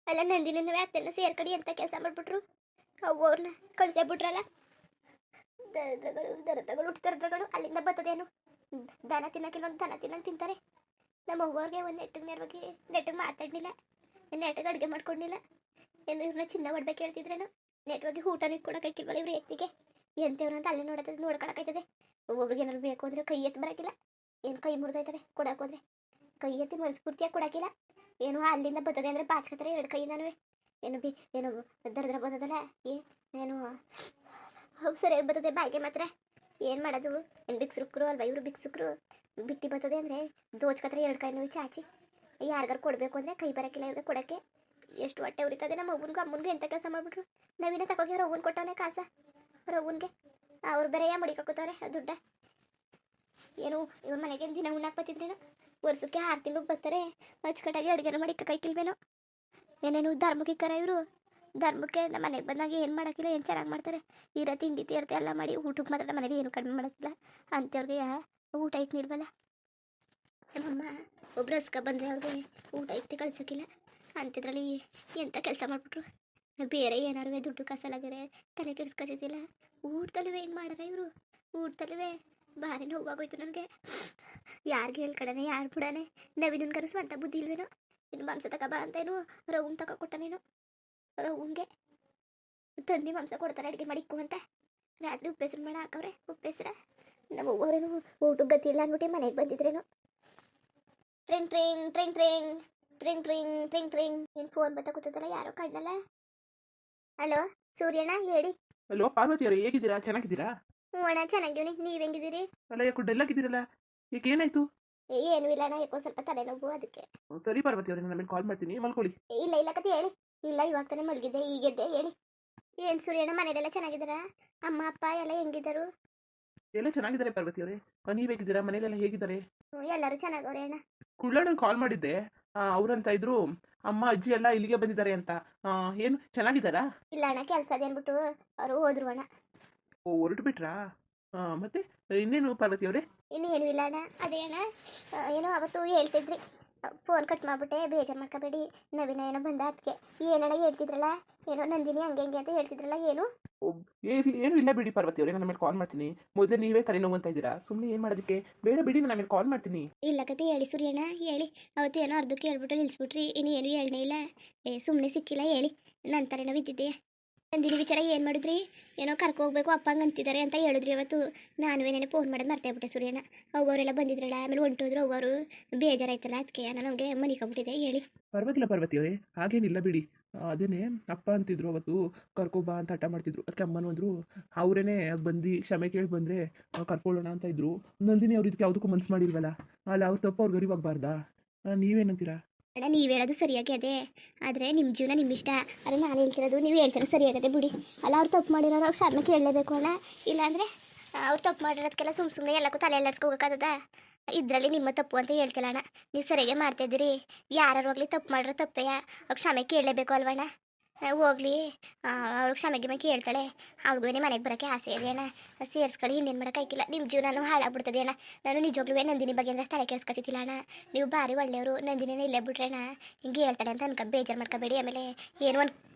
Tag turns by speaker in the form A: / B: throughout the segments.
A: ಅಲ್ಲ ನಂದಿನೂ ಅತ್ತೆನ ಸೇರ್ಕಡಿ ಅಂತ ಕೆಲಸ ಮಾಡ್ಬಿಟ್ರು. ಅವ್ರನ್ನ ಕಳ್ಸೇ ಬಿಟ್ರಲ್ಲ. ದರದಗಳು ದರದಗಳು ಅಲ್ಲಿಂದ ಬರ್ತದೇನು. ದನ ತಿನ್ನಕ್ಕಿಲ್ಲ, ಒಂದು ದನ ತಿನ್ನಂಗೆ ತಿಂತಾರೆ. ನಮ್ಮ ಅವ್ವವ್ರಿಗೆ ಒಂದು ನೆಟ್ಟಿಗೆ ಮಾತಾಡ್ಲಿಲ್ಲ, ನೆಟ್ಟಿಗೆ ಅಡುಗೆ ಮಾಡ್ಕೊಂಡಿಲ್ಲ. ಏನು ಇವ್ರನ್ನ ಚಿನ್ನ ಹೊಡ್ಬೇಕು ಹೇಳ್ತಿದ್ರೇನು. ನೆಟ್ವಾಗಿ ಊಟನೂ ಕೊಡೋಕ್ಕಿಲ್ವಲ್ಲ ಇವ್ರ ಎತ್ತಿಗೆ. ಎಂತೇವ್ರು ಅಂತ ಅಲ್ಲೇ ನೋಡ್ಕೊಳಕೈತದೆ. ಒಬ್ಬೊಬ್ರಿಗೆ ಏನಾದ್ರು ಬೇಕು ಅಂದರೆ ಕೈ ಎತ್ತು ಬರೋಕ್ಕಿಲ್ಲ. ಏನು ಕೈ ಮುರಿದೋಯ್ತವೆ ಕೊಡೋಕೋದ್ರೆ. ಕೈ ಎತ್ತಿ ಮನಸ್ಫೂರ್ತಿಯಾಗಿ ಕೊಡೋಕ್ಕಿಲ್ಲ. ಏನು ಅಲ್ಲಿಂದ ಬರ್ತದೆ ಅಂದರೆ ಬಾಚ್ಕೊತಾರೆ ಎರಡು ಕೈಯಿಂದನೂ. ಏನು ದರದ್ರ ಬರ್ತದಲ್ಲ ಏನು ಸರಿಯಾಗಿ ಬರ್ತದೆ ಬಾಯಿಗೆ ಮಾತ್ರ. ಏನು ಮಾಡೋದು. ಏನು ಬಿಕ್ಸ್ರುಕ್ರು ಅಲ್ವಾ ಇವರು. ಬಿಕ್ಸುಕ್ರು ಬಿಟ್ಟು ಬರ್ತದೆ ಅಂದರೆ ದೋಚ್ಕತ್ರೆ ಎರಡು ಕೈನೂ ಚಾಚಿ. ಯಾರಿಗಾರು ಕೊಡಬೇಕು ಅಂದರೆ ಕೈ ಬರೋಕ್ಕಿಲ್ಲ ಇವ್ರಿಗೆ ಕೊಡೋಕ್ಕೆ. ಎಷ್ಟು ಹೊಟ್ಟೆ ಉರಿತದೆ. ನಮ್ಮ ಅವ್ವನಿಗೂ ಅಮ್ಮನಿಗೂ ಎಂಥ ಕೆಲಸ ಮಾಡಿಬಿಟ್ರು. ನಾವಿನ್ನ ತಗೋಗಿ ರವ್ವನ್ ಕೊಟ್ಟವನೇ ಕಾಸ ರವ್ವನ್ಗೆ. ಅವ್ರು ಬೇರೆ ಮಡಿಕೋತಾರೆ ದುಡ್ಡ. ಏನು ಇವ್ರ ಮನೆಗೆ ದಿನ ಉಣ್ಣಾಕ್ ಬತ್ತಿದ್ರೇನು. ವರ್ಷಕ್ಕೆ 6 ತಿಂಗಳು ಬರ್ತಾರೆ. ಅಚ್ಚುಕಟ್ಟಾಗಿ ಅಡುಗೆನ ಮಾಡಿಕ ಕೈಕಿಲ್ವೇನೋ. ಏನೇನು ಧರ್ಮಕ್ಕಿಕ್ಕಾರ ಇವರು. ಧರ್ಮಕ್ಕೆ ನಮ್ಮ ಮನೆಗೆ ಬಂದಾಗ ಏನು ಮಾಡೋಕ್ಕಿಲ್ಲ, ಏನು ಚೆನ್ನಾಗಿ ಮಾಡ್ತಾರೆ. ಇರೋ ತಿಂಡಿ ತೀರ್ತೆ ಎಲ್ಲ ಮಾಡಿ ಊಟಕ್ಕೆ ಮಾತ್ರ ಮನೇಲಿ ಏನು ಕಡಿಮೆ ಮಾಡೋಕ್ಕಿಲ್ಲ. ಅಂಥವ್ರಿಗೆ ಊಟ ಇಟ್ಟು ನಿಲ್ವಲ್ಲ. ನಮ್ಮಮ್ಮ ಒಬ್ರು ಹಸ್ಕ ಬಂದರೆ ಅವ್ರಿಗೆ ಊಟ ಇಟ್ಟು ಕಳ್ಸೋಕ್ಕಿಲ್ಲ. ಅಂಥದ್ರಲ್ಲಿ ಎಂಥ ಕೆಲಸ ಮಾಡಿಬಿಟ್ರು. ಬೇರೆ ಏನಾರು ದುಡ್ಡು ಕಾಸಲಾಗ್ಯಾರೆ ತಲೆ ಕೆಡಿಸ್ಕೊತಿದ್ದಿಲ್ಲ. ಊಟದಲ್ಲೂ ಹೆಂಗೆ ಮಾಡ್ಯಾರ ಇವರು. ಊಟದಲ್ಲೂ ಭಾರಿ ನೋವಾಗೋಯ್ತು ನನಗೆ. ಯಾರಿಗೆ ಹೇಳ್ಕಡನೆ ಯಾರು ಬಿಡಾನೆ. ನವೀನನ್ಗಾರು ಸ್ವಂತ ಬುದ್ಧಿ ಇಲ್ವೇನೋ. ಇನ್ನು ಮಾಂಸ ತಗೋಬಾ ಅಂತೇನು ರವ್ವನ್ ತಗೋ ಕೊಟ್ಟನೇನು. ರವ್ವನ್ಗೆ ತಂದಿ ಮಾಂಸ ಕೊಡ್ತಾರೆ ಅಡುಗೆ ಮಾಡಿಕ್ಕು ಅಂತ. ರಾತ್ರಿ ಉಪ್ಪೆಸ್ರು ಮಾಡಿ ಹಾಕವ್ರೆ. ಉಪ್ಪೆಸ್ರ ನಮ್ಮ ಅವ್ರೇನು ಊಟಕ್ಕೆ ಗತಿ ಇಲ್ಲ ಅಂದ್ಬಿಟ್ಟು ಮನೆಗೆ ಬಂದಿದ್ರೇನು. ಟ್ರಿಂಗ್ ಟ್ರಿಂಗ್ ಟ್ರಿಂಗ್ ಟ್ರಿಂಗ್ ಟ್ರಿಂಗ್ ಟ್ರಿಂಗ್ ಟ್ರಿಂಗ್ ಟ್ರಿಂಗ್ ಏನು ಫೋನ್ ಬತ್ತ ಕೂತದಲ್ಲ, ಯಾರೋ ಕಣ್ಣಲ್ಲ. ಹಲೋ ಸೂರ್ಯಣ್ಣ ಹೇಳಿ.
B: ಹಲೋ ಪಾರ್ವತಿ ಅವರೇ, ಹೇಗಿದ್ದೀರಾ? ಚೆನ್ನಾಗಿದ್ದೀರಾ?
A: ಹ್ಞೂ ಅಣ್ಣ ಚೆನ್ನಾಗಿವ್ನಿ. ನೀವು ಹೆಂಗಿದ್ದೀರಿ?
B: ಅಲ್ಲ, ಯಾಕೆ ಡಲ್ಲಾಗಿದ್ದೀರಲ್ಲ? ಈಗ ಏನಾಯ್ತು?
A: ಏನು ಇಲ್ಲ ಅಣ್ಣ, ಯಾಕೋ ಸ್ವಲ್ಪ ತಲೆನೋವು ಅದಕ್ಕೆ.
B: ಸರಿ ಪಾರ್ವತಿ ಅವರೇ, ನಾನು ಆಮೇಲೆ ಕಾಲ್ ಮಾಡ್ತೀನಿ, ಮಲ್ಕೊಳ್ಳಿ.
A: ಇಲ್ಲ ಕತೆ ಹೇಳಿ. ಇಲ್ಲ ಇವಾಗ ತಾನೇ ಮಲಗಿದ್ದೆ, ಈಗೆದ್ದೆ ಹೇಳಿ. ಏನು ಸೂರ್ಯಣ್ಣ ಮನೆಯಲ್ಲೆಲ್ಲ ಚೆನ್ನಾಗಿದ್ದಾರಾ? ಅಮ್ಮ ಅಪ್ಪ ಎಲ್ಲ ಹೆಂಗಿದ್ದರು?
B: ಎಲ್ಲ ಚೆನ್ನಾಗಿದ್ದಾರೆ ಪಾರ್ವತಿ ಅವರೇ. ನೀವು ಹೇಗಿದ್ದೀರಾ? ಮನೇಲೆಲ್ಲ ಹೇಗಿದ್ದಾರೆ?
A: ಎಲ್ಲರೂ ಚೆನ್ನಾಗವ್ರೆ ಅಣ್ಣ.
B: ಕುಳ್ಳಣ್ಣಂಗೆ ಕಾಲ್ ಮಾಡಿದ್ದೆ. ಅವ್ರಂತ ಇದ್ರು ಅಮ್ಮ ಅಜ್ಜಿ ಎಲ್ಲ ಇಲ್ಲಿಗೆ ಬಂದಿದ್ದಾರೆ ಅಂತ. ಏನು ಚೆನ್ನಾಗಿದ್ದಾರಾ?
A: ಇಲ್ಲ ಅಣ್ಣ, ಕೆಲಸ ಅದೇನ್ಬಿಟ್ಟು ಅವರು ಹೋದ್ರು ಅಣ್ಣ.
B: ಓ, ಹೊರಟು ಬಿಟ್ರಾ? ಮತ್ತೆ ಇನ್ನೇನು ಪಾರ್ವತಿ ಅವರೇ?
A: ಇನ್ನೇನು ಇಲ್ಲ ಅಣ್ಣ. ಅದೇ ಅಣ್ಣ ಏನೋ ಅವತ್ತು ಹೇಳ್ತಿದ್ರಿ, ಫೋನ್ ಕಟ್ ಮಾಡಿಬಿಟ್ಟೆ, ಬೇಜಾರು ಮಾಡ್ಕೋಬೇಡಿ. ನವೀನ ಏನೋ ಬಂದ ಅದಕ್ಕೆ. ಏನಣ್ಣ ಹೇಳ್ತಿದ್ರಲ್ಲ, ಏನೋ ನಂದಿನಿ ಹಂಗೆ ಅಂತ ಹೇಳ್ತಿದ್ರಲ್ಲ, ಏನು?
B: ಏನು ಇಲ್ಲ ಬಿಡಿ ಪಾರ್ವತಿ ಅವರೇ, ನಾನು ಆಮೇಲೆ ಕಾಲ್ ಮಾಡ್ತೀನಿ. ಮೊದಲೇ ನೀವೇ ತಲೆನೋವು ಅಂತ ಇದ್ದೀರಾ, ಸುಮ್ಮನೆ ಏನು ಮಾಡೋದಕ್ಕೆ. ಬೇಡ ಬಿಡಿ, ನಾನು ಆಮೇಲೆ ಕಾಲ್ ಮಾಡ್ತೀನಿ.
A: ಇಲ್ಲ ಕತೆ ಹೇಳಿ ಸೂರ್ಯಣ್ಣ ಹೇಳಿ. ಅವತ್ತು ಏನೋ ಅರ್ಧಕ್ಕೆ ಹೇಳ್ಬಿಟ್ಟು ನಿಲ್ಲಿಸ್ಬಿಟ್ರಿ, ಇನ್ನು ಏನು ಹೇಳನೇ ಇಲ್ಲ. ಸುಮ್ಮನೆ ಸಿಕ್ಕಿಲ್ಲ ಹೇಳಿ. ನಂತರೇನೋ ಇದ್ದಿದ್ದೆ. ನಂದಿನಿ ವಿಚಾರ ಏನು ಮಾಡಿದ್ರಿ? ಏನೋ ಕರ್ಕೋಗ್ಬೇಕು ಅಪ್ಪಂಗೆ ಅಂತಿದ್ದಾರೆ ಅಂತ ಹೇಳಿದ್ರಿ ಅವತ್ತು. ನಾನು ಏನೇನೋ ಫೋನ್ ಮಾಡೋದು ಮರ್ತೇಬಿಟ್ಟೆ ಸೂರ್ಯಣ್ಣ. ಅವ್ವರೆಲ್ಲ ಬಂದಿದ್ರಲ್ಲ, ಆಮೇಲೆ ಹೊಂಟೋದ್ರು ಅವ್ವರು. ಬೇಜಾರಾಯ್ತಲ್ಲ ಅದಕ್ಕೆ ನಾನು ನಮಗೆ ಮನಿಕೊಂಬಿಟ್ಟಿದೆ ಹೇಳಿ.
B: ಪರವಾಗಿಲ್ಲ ಪಾರ್ವತಿ ಅವರೇ, ಹಾಗೇನಿಲ್ಲ ಬಿಡಿ. ಅದೇನೆ ಅಪ್ಪ ಅಂತಿದ್ರು ಅವತ್ತು, ಕರ್ಕೊಬಾ ಅಂತ ಹಠ ಮಾಡ್ತಿದ್ರು. ಅದಕ್ಕೆ ಅಮ್ಮನೂ ಅಂದರು, ಅವರೇನೆ ಬಂದು ಕ್ಷಮೆ ಕೇಳಿ ಬಂದರೆ ಕರ್ಕೊಳ್ಳೋಣ ಅಂತ ಇದ್ರು. ನಂದಿನಿ ಅವ್ರು ಇದಕ್ಕೆ ಯಾವುದಕ್ಕೂ ಮನ್ಸು ಮಾಡಿಲ್ವಲ್ಲ, ಅಲ್ಲ ಅವ್ರ ತಪ್ಪು ಅವ್ರಿಗೆ ಅರಿವಾಗಬಾರ್ದಾ? ನೀವೇನಂತೀರಾ?
A: ಅಣ್ಣ ನೀವು ಹೇಳೋದು ಸರಿಯಾಗಿ ಅದೇ, ಆದರೆ ನಿಮ್ಮ ಜೀವನ ನಿಮ್ಮ ಇಷ್ಟ. ಅದೇ ನಾನು ಹೇಳ್ತಿರೋದು ನೀವು ಹೇಳ್ತಾರೆ ಸರಿಯಾಗದೆ ಬಿಡಿ. ಅಲ್ಲ ಅವ್ರು ತಪ್ಪು ಮಾಡಿರೋರು ಅವ್ರು ಕ್ಷಮೆ ಕೇಳಲೇಬೇಕು ಅಣ್ಣ. ಇಲ್ಲಾಂದರೆ ಅವ್ರು ತಪ್ಪು ಮಾಡಿರೋದಕ್ಕೆಲ್ಲ ಸುಮ್ಮನೆ ಎಲ್ಲಕ್ಕೂ ತಲೆ ಎಲ್ಲಡ್ಸ್ಕೋಬೇಕಾದ. ಇದರಲ್ಲಿ ನಿಮ್ಮ ತಪ್ಪು ಅಂತ ಹೇಳ್ತಿಲ್ಲ ಅಣ್ಣ, ನೀವು ಸರಿಯಾಗೆ ಮಾಡ್ತಾಯಿದ್ದೀರಿ. ಯಾರು ಹೋಗ್ಲಿ ತಪ್ಪು ಮಾಡಿರೋ ತಪ್ಪೆಯ ಅವ್ರು ಕ್ಷಮೆ ಕೇಳಲೇಬೇಕು ಅಲ್ವಣ್ಣ. ಹೋಗ್ಲಿ ಅವಳು ಕ್ಷಮೆಗೆ ಕೇಳ್ತಾಳೆ. ಅವ್ಳಿಗೂ ಮನೆಗೆ ಬರೋಕ್ಕೆ ಆಸೆ ಇದೆ ಅಣ್ಣ. ಸೇರಿಸ್ಕೊಳ್ಳಿ, ಇನ್ನೇನು ಮಾಡೋಕ್ಕಾಗಿಲ್ಲ. ನಿಮ್ಮ ಜೀವನನೂ ಹಾಳಾಗ್ಬಿಡ್ತದೆ ಅಣ್ಣ. ನಾನು ನಿಜವಾಗ್ಲೂ ನಂದಿನಿ ಬಗ್ಗೆ ಅಂದ್ರೆ ತಲೆ ಕೆಡಿಸ್ಕೊತಿದ್ದಿಲ್ಲ ಅಣ್ಣ. ನೀವು ಭಾರಿ ಒಳ್ಳೆಯವರು. ನಂದಿನಿನೇ ಇಲ್ಲೇ ಬಿಟ್ರೆ ಅಣ್ಣ ಹಿಂಗೆ ಹೇಳ್ತಾಳೆ ಅಂತ ಬೇಜಾರು ಮಾಡ್ಕೋಬೇಡಿ. ಆಮೇಲೆ ಏನು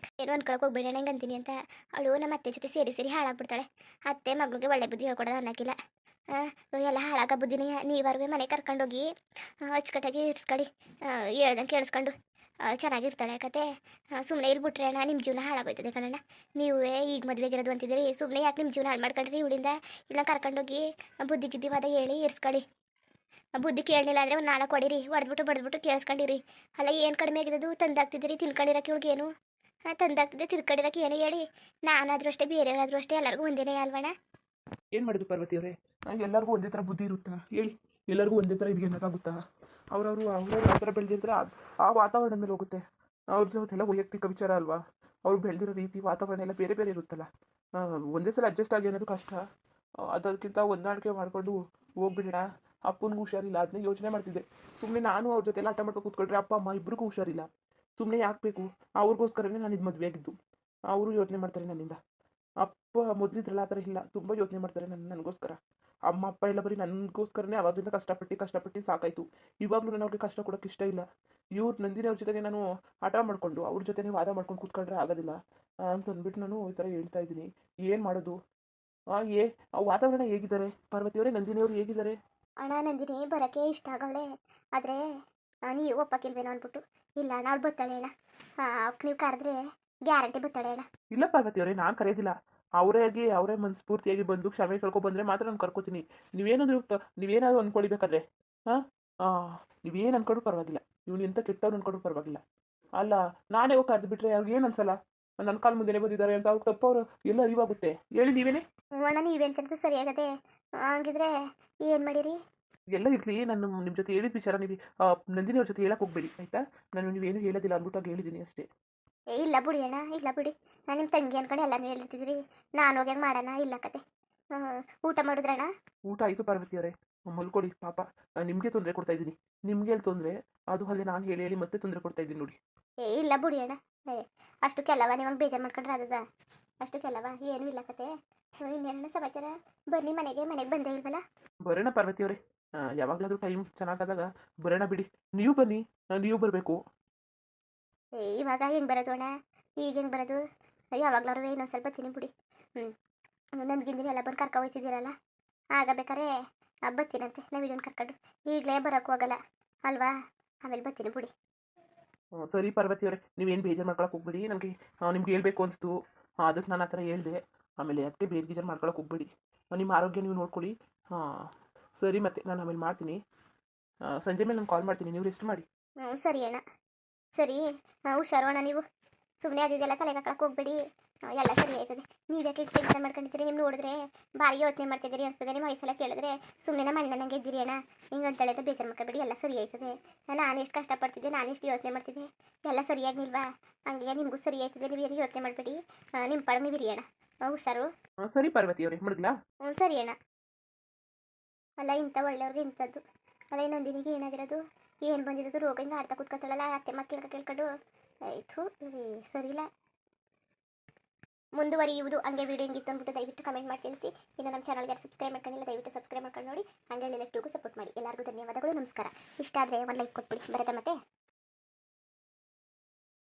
A: ಅನ್ಕೊಳಕ್ಕೆ ಹೋಗ್ಬೇಡಿ ಅಣ್ಣ, ಹಿಂಗೆ ಅಂತೀನಿ ಅಂತ. ಅವಳು ನಮ್ಮ ಅತ್ತೆ ಜೊತೆ ಸೇರಿ ಹಾಳಾಗ್ಬಿಡ್ತಾಳೆ. ಅತ್ತೆ ಮಗಳಿಗೆ ಒಳ್ಳೆ ಬುದ್ಧಿ ಹೇಳ್ಕೊಡೋದು ಅನ್ನೋಕ್ಕಿಲ್ಲ. ಎಲ್ಲ ಹಾಳಾಗ ಬುದ್ಧಿನೇ. ನೀವಾರುವೆ ಮನೆ ಕರ್ಕೊಂಡೋಗಿ ಅಚ್ಚುಕಟ್ಟಾಗಿ ಇರಿಸ್ಕೊಳ್ಳಿ. ಹೇಳ್ದಂಗೆ ಕೇಳಿಸ್ಕೊಂಡು ಚೆನ್ನಾಗಿರ್ತಾಳೆ ಕತೆ. ಸುಮ್ಮನೆ ಇರ್ಬಿಟ್ರೆ ಅಣ್ಣ ನಿಮ್ಮ ಜೀವನ ಹಾಳಾಗೋಯ್ತದೆ ಕಣಣ್ಣ. ನೀವೇ ಈಗ ಮದುವೆಗಿರೋದು ಅಂತಿದ್ದೀರಿ, ಸುಮ್ಮನೆ ಯಾಕೆ ನಿಮ್ಮ ಜೀವನ ಹಾಳು ಮಾಡ್ಕೊಂಡ್ರಿ ಇವಳಿಂದ? ಇಲ್ಲ ಕರ್ಕೊಂಡೋಗಿ ಬುದ್ಧಿ ಗಿದ್ದಿವಾದ ಹೇಳಿ ಇರಿಸ್ಕೊಳ್ಳಿ. ಬುದ್ಧಿ ಕೇಳಲಿಲ್ಲ ಅಂದರೆ ಒಂದು 4 ಕೊಡಿರಿ, ಬಡ್ದ್ಬಿಟ್ಟು ಕೇಳಿಸ್ಕೊಂಡಿರಿ. ಅಲ್ಲ ಏನು ಕಡಿಮೆ ಆಗಿರೋದು? ತಂದಾಗ್ತಿದ್ದೀರಿ ತಿನ್ಕೊಂಡಿರೋಕೆ ಇವಳಿಗೆ ಏನು? ತಂದಾಗ್ತಿದ್ದೆ ತಿರ್ಕೊಂಡಿರೋಕೆ ಏನು ಹೇಳಿ. ನಾನಾದರೂ ಅಷ್ಟೇ, ಬೇರೆಯವರಾದರೂ ಅಷ್ಟೇ, ಎಲ್ಲರಿಗೂ ಒಂದೇನೇ ಅಲ್ವಣ್ಣ?
B: ಏನು ಮಾಡಿದ್ರು ಪಾರ್ವತಿ ಅವರೇ? ಎಲ್ಲರಿಗೂ ಒಂದೇ ಥರ ಬುದ್ಧಿ ಇರುತ್ತಾ ಹೇಳಿ? ಎಲ್ಲರಿಗೂ ಒಂದೇ ಥರ ಇರಿಗೆನಕ್ಕಾಗುತ್ತಾ? ಅವ್ರವ್ರು ಯಾವ ಥರ ಬೆಳೆದಿರ್ತಾರೆ ಆ ವಾತಾವರಣದ ಮೇಲೆ ಹೋಗುತ್ತೆ. ಅವ್ರದ್ದು ಅದೆಲ್ಲ ವೈಯಕ್ತಿಕ ವಿಚಾರ ಅಲ್ವಾ? ಅವ್ರು ಬೆಳೆದಿರೋ ರೀತಿ ವಾತಾವರಣ ಎಲ್ಲ ಬೇರೆ ಬೇರೆ ಇರುತ್ತಲ್ಲ. ಒಂದೇ ಸಲ ಅಡ್ಜಸ್ಟ್ ಆಗಿ ಅನ್ನೋದು ಕಷ್ಟ. ಅದಕ್ಕಿಂತ ಹೊಂದಾಣಿಕೆ ಮಾಡಿಕೊಂಡು ಹೋಗ್ಬಿಡೋಣ. ಅಪ್ಪನಿಗೂ ಹುಷಾರಿಲ್ಲ, ಅದನ್ನೇ ಯೋಚನೆ ಮಾಡ್ತಿದ್ದೆ. ಸುಮ್ಮನೆ ನಾನು ಅವ್ರ ಜೊತೆ ಎಲ್ಲ ಆಟ ಮಾಡ್ಕೊಂಡು ಕೂತ್ಕೊಂಡ್ರೆ ಅಪ್ಪ ಅಮ್ಮ ಇಬ್ಬರಿಗೂ ಹುಷಾರಿಲ್ಲ. ಸುಮ್ಮನೆ ಯಾಕೆ ಬೇಕು? ಅವ್ರಿಗೋಸ್ಕರನೇ ನಾನು ಇದು ಮದುವೆ ಆಗಿದ್ದು. ಅವರು ಯೋಚನೆ ಮಾಡ್ತಾರೆ ನನ್ನಿಂದ. ಅಪ್ಪ ಮೊದಲಿದ್ರಲ್ಲ ಆ ಥರ ಇಲ್ಲ, ತುಂಬ ಯೋಚನೆ ಮಾಡ್ತಾರೆ ನನಗೋಸ್ಕರ. ಅಮ್ಮ ಅಪ್ಪ ಎಲ್ಲ ಬರೀ ನನಗೋಸ್ಕರನೇ ಅವಾಗಿಂದ ಕಷ್ಟಪಟ್ಟು ಸಾಕಾಯಿತು. ಇವಾಗಲೂ ನಾನು ಅವ್ರಿಗೆ ಕಷ್ಟ ಕೊಡೋಕ್ಕೆ ಇಷ್ಟ ಇಲ್ಲ. ನಂದಿನಿ ಅವ್ರ ಜೊತೆಗೆ ನಾನು ಹಠ ಮಾಡಿಕೊಂಡು ಅವ್ರ ಜೊತೆನೇ ವಾದ ಮಾಡ್ಕೊಂಡು ಕೂತ್ಕೊಂಡ್ರೆ ಆಗೋದಿಲ್ಲ ಅಂತ ಅಂದ್ಬಿಟ್ಟು ನಾನು ಈ ಥರ ಹೇಳ್ತಾ ಇದ್ದೀನಿ. ಏನು ಮಾಡೋದು? ಆ ವಾತಾವರಣ ಹೇಗಿದ್ದಾರೆ ಪಾರ್ವತಿಯವರೇ? ನಂದಿನಿ ಅವರು ಹೇಗಿದ್ದಾರೆ?
A: ಅಣ್ಣ ನಂದಿನಿ ಬರೋಕ್ಕೆ ಇಷ್ಟ ಆಗವಳೆ, ಆದರೆ ನೀವು ಒಪ್ಪಕ್ಕಿಲ್ವೇನೋ ಅಂದ್ಬಿಟ್ಟು. ಇಲ್ಲ ಅಣ್ಣ ಅವ್ಳು ಬತ್ತಾಳೆ ಅಣ್ಣ, ಅವಕ್ಕೆ ನೀವು ಕರೆದ್ರೆ ಗ್ಯಾರಂಟಿ ಬತ್ತಾಳೆ ಅಣ್ಣ.
B: ಇಲ್ಲ ಪಾರ್ವತಿಯವರೇ, ನಾನು ಕರೆಯೋದಿಲ್ಲ. ಅವರೇ ಮನಸ್ಫೂರ್ತಿಯಾಗಿ ಬಂದು ಕ್ಷಮೆ ಕೇಳ್ಕೊ ಬಂದರೆ ಮಾತ್ರ ನಾನು ಕರ್ಕೋತೀನಿ. ನೀವೇನಾದರೂ ಅಂದ್ಕೊಳ್ಬೇಕಾದ್ರೆ ಹಾಂ ನೀವೇನು ಅಂದ್ಕೊಂಡ್ರು ಪರವಾಗಿಲ್ಲ. ಇವ್ನು ಎಂಥ ಕೆಟ್ಟವ್ರು ಅಂದ್ಕೊಂಡ್ರು ಪರವಾಗಿಲ್ಲ. ಅಲ್ಲ, ನಾನೇ ಹೋಗಿ ಕರೆದು ಬಿಟ್ರೆ ಅವ್ರಿಗೆ ಏನು ಅನ್ಸಲ್ಲ? ನನ್ನ ಕಾಲ ಮುಂದೆನೇ ಬಂದಿದ್ದಾರೆ ಅಂತ ಅವ್ರಿಗೆ ತಪ್ಪವರು ಎಲ್ಲ ಅರಿವಾಗುತ್ತೆ. ಹೇಳಿ ನೀವೇನೇ?
A: ಅಣ್ಣ ನೀವು ಹೇಳ್ತಿರೋದು ಸರಿಯಾಗದೆ. ಹಂಗಿದ್ರೆ ಏನು ಮಾಡಿರಿ?
B: ಎಲ್ಲ ಇರಲಿ, ನಾನು ನಿಮ್ಮ ಜೊತೆ ಹೇಳಿದ ವಿಚಾರ ನೀವು ನಂದಿನಿ ಅವ್ರ ಜೊತೆ ಹೇಳಕ್ಕೆ ಹೋಗ್ಬೇಡಿ ಆಯಿತಾ? ನಾನು ನೀವೇನು ಹೇಳೋದಿಲ್ಲ ಅಂದ್ಬಿಟ್ಟು ಹೇಳಿದ್ದೀನಿ ಅಷ್ಟೇ.
A: ಇಲ್ಲ ಬಿಡಿ ಅಣ್ಣ, ಇಲ್ಲ ಬಿಡಿ. ನಾನು ನಿಮ್ಮ ತಂಗಿ ಅನ್ಕೊಂಡು ಎಲ್ಲನೂ ಹೇಳಿರ್ತಿದ್ರಿ. ನಾನು ಹೋಗಿ ಮಾಡೋಣ ಇಲ್ಲ ಕತೆ. ಊಟ ಮಾಡಿದ್ರಣ್ಣ?
B: ಊಟ ಆಯಿತು ಪಾರ್ವತಿಯವರೇ, ಮಲ್ಕೊಡಿ. ಪಾಪ ನಿಮಗೆ ತೊಂದರೆ ಕೊಡ್ತಾ ಇದ್ದೀನಿ. ನಿಮಗೆ ಎಲ್ಲಿ ತೊಂದರೆ? ಅದು ಅಲ್ಲದೆ ನಾನು ಹೇಳಿ ಮತ್ತೆ ತೊಂದರೆ ಕೊಡ್ತಾ ಇದ್ದೀನಿ ನೋಡಿ.
A: ಇಲ್ಲ ಬಿಡಿ ಅಣ್ಣ, ಅಷ್ಟಕ್ಕೆಲ್ಲವ ನಿಮಗೆ ಬೇಜಾರು ಮಾಡ್ಕೊಂಡ್ರೆ ಅದದ? ಅಷ್ಟಕ್ಕೆಲ್ಲವ ಏನೂ ಇಲ್ಲ ಕತೆ. ಇನ್ನೇನ ಸಮಾಚಾರ? ಬನ್ನಿ ಮನೆಗೆ ಬಂದೇ ಇಲ್ವಲ್ಲ?
B: ಬರೋಣ ಪಾರ್ವತಿಯವರೇ, ಯಾವಾಗಲಾದರೂ ಟೈಮ್ ಚೆನ್ನಾಗಾದಾಗ ಬರೋಣ ಬಿಡಿ. ನೀವು ಬನ್ನಿ, ನೀವು ಬರಬೇಕು.
A: ಇವಾಗ ಹೆಂಗೆ ಬರೋದು ಅಣ್ಣ? ಈಗ ಹೆಂಗೆ ಬರೋದು? ಯಾವಾಗ್ಲಾರು ಇನ್ನೊಂದು ಸ್ವಲ್ಪ ತಿನ್ನಿ ಬಿಡಿ. ನಂದ್ಗಿಂದಿನ ಎಲ್ಲ ಬಂದು ಕರ್ಕೊ ಹೋಯ್ತಿದ್ದೀರಲ್ಲ, ಆಗ ಬೇಕಾರೆ ಬತ್ತೀನಂತೆ ನಾವು ಇದನ್ನು ಕರ್ಕೊಂಡು. ಈಗಲೇ ಬರೋಕ್ಕೂ ಹೋಗಲ್ಲ ಅಲ್ವಾ? ಆಮೇಲೆ ಬತ್ತೀನಿ ಬಿಡಿ.
B: ಸರಿ ಪಾರ್ವತಿಯವರೇ, ನೀವೇನು ಬೇಜಾರು ಮಾಡ್ಕೊಳಕ್ಕೆ ಹೋಗ್ಬೇಡಿ. ನನಗೆ ನಿಮ್ಗೆ ಹೇಳ್ಬೇಕು ಅನಿಸ್ತು, ಅದಕ್ಕೆ ನಾನು ಆ ಥರ ಹೇಳಿದೆ. ಆಮೇಲೆ ಅದಕ್ಕೆ ಬೇಜಾರು ಮಾಡ್ಕೊಳಕ್ಕೆ ಹೋಗ್ಬೇಡಿ. ನಿಮ್ಮ ಆರೋಗ್ಯ ನೀವು ನೋಡ್ಕೊಳ್ಳಿ. ಸರಿ, ಮತ್ತೆ ನಾನು ಆಮೇಲೆ ಮಾಡ್ತೀನಿ. ಸಂಜೆ ಮೇಲೆ ನಾನು ಕಾಲ್ ಮಾಡ್ತೀನಿ, ನೀವು ರೆಸ್ಟ್ ಮಾಡಿ.
A: ಸರಿ ಅಣ್ಣ, ಸರಿ. ಹುಷಾರು ಅಣ್ಣ ನೀವು. ಸುಮ್ಮನೆ ಅದಿದೆಲ್ಲ ತಲೆಗೆ ಹಾಕಕ್ಕೆ ಹೋಗ್ಬೇಡಿ, ಎಲ್ಲ ಸರಿ ಆಯ್ತದೆ. ನೀವ್ಯಾಕೆ ಟೆನ್ಷನ್ ಮಾಡ್ಕೊಂಡಿದ್ದೀರಿ? ನೀವು ನೋಡಿದ್ರೆ ಭಾರಿ ಯೋಚನೆ ಮಾಡ್ತಿದ್ದೀರಿ ಅನ್ಸ್ತದೆ. ನಿಮ್ಮ ವಯಸ್ಸೆಲ್ಲ ಕೇಳಿದ್ರೆ ಸುಮ್ಮನೆ ಮಣ್ಣನಂಗೆ ಇದ್ದೀರಿ ಅಣ್ಣ. ಹಿಂಗೆ ಅಂತೇಳಿ ಬೇಜಾರು ಮಾಡ್ಕೊಬೇಡಿ, ಎಲ್ಲ ಸರಿ ಆಯ್ತದೆ. ನಾನು ಎಷ್ಟು ಕಷ್ಟಪಡ್ತಿದ್ದೆ, ನಾನು ಎಷ್ಟು ಯೋಚನೆ ಮಾಡ್ತಿದ್ದೆ, ಎಲ್ಲ ಸರಿಯಾಗಿಲ್ವಾ? ಹಂಗೆ ನಿಮಗೂ ಸರಿ ಆಯ್ತದೆ. ನೀವು ಏನು ಯೋಚನೆ ಮಾಡಬೇಡಿ, ನಿಮ್ಮ ಪಡ ನೀವು ಇರಿ ಅಣ್ಣ. ಹುಷಾರು.
B: ಸರಿ ಪಾರ್ವತಿಯವರೇ, ಮಾಡಿದ್ಲಾ?
A: ಸರಿ ಅಣ್ಣ. ಅಲ್ಲ, ಇಂಥ ಒಳ್ಳೆಯವ್ರಿಗೆ ಇಂಥದ್ದು. ಅದೇ ನಂದಿನಿಗೆ ಏನಾಗಿರೋದು, ಏನು ಬಂದಿರೋದು ರೋಗ? ಹಿಂಗೆ ಆಡ್ತಾ ಕೂತ್ಕೊತಾಳಲ್ಲ, ಅತ್ತೆ ಮಕ್ಕಳು ಕೇಳ್ಕೊಂಡು ಆಯಿತು. ಸರಿ ಇಲ್ಲ, ಮುಂದುವರಿಯುವುದು. ಹಂಗೆ ವೀಡಿಯೋ ಹಿಂಗಿತ್ತು ಅಂದ್ಬಿಟ್ಟು ದಯವಿಟ್ಟು ಕಮೆಂಟ್ ಮಾಡಿ ತಿಳಿಸಿ. ಇನ್ನು ನಮ್ಮ ಚಾನಲ್ಗೆ ಸಬ್ಸ್ಕ್ರೈಬ್ ಮಾಡ್ಕೊಂಡಿಲ್ಲ, ದಯವಿಟ್ಟು ಸಬ್ಸ್ಕ್ರೈಬ್ ಮಾಡ್ಕೊಂಡು ನೋಡಿ. ಹಂಗೆ ಲೆಫ್ಟಿಗೂ ಸಪೋರ್ಟ್ ಮಾಡಿ. ಎಲ್ಲರಿಗೂ ಧನ್ಯವಾದಗಳು, ನಮಸ್ಕಾರ. ಇಷ್ಟ ಆದರೆ ಒಂದು ಲೈಕ್ ಕೊಟ್ಬಿಡಿ. ಬರುತ್ತೆ ಮತ್ತೆ.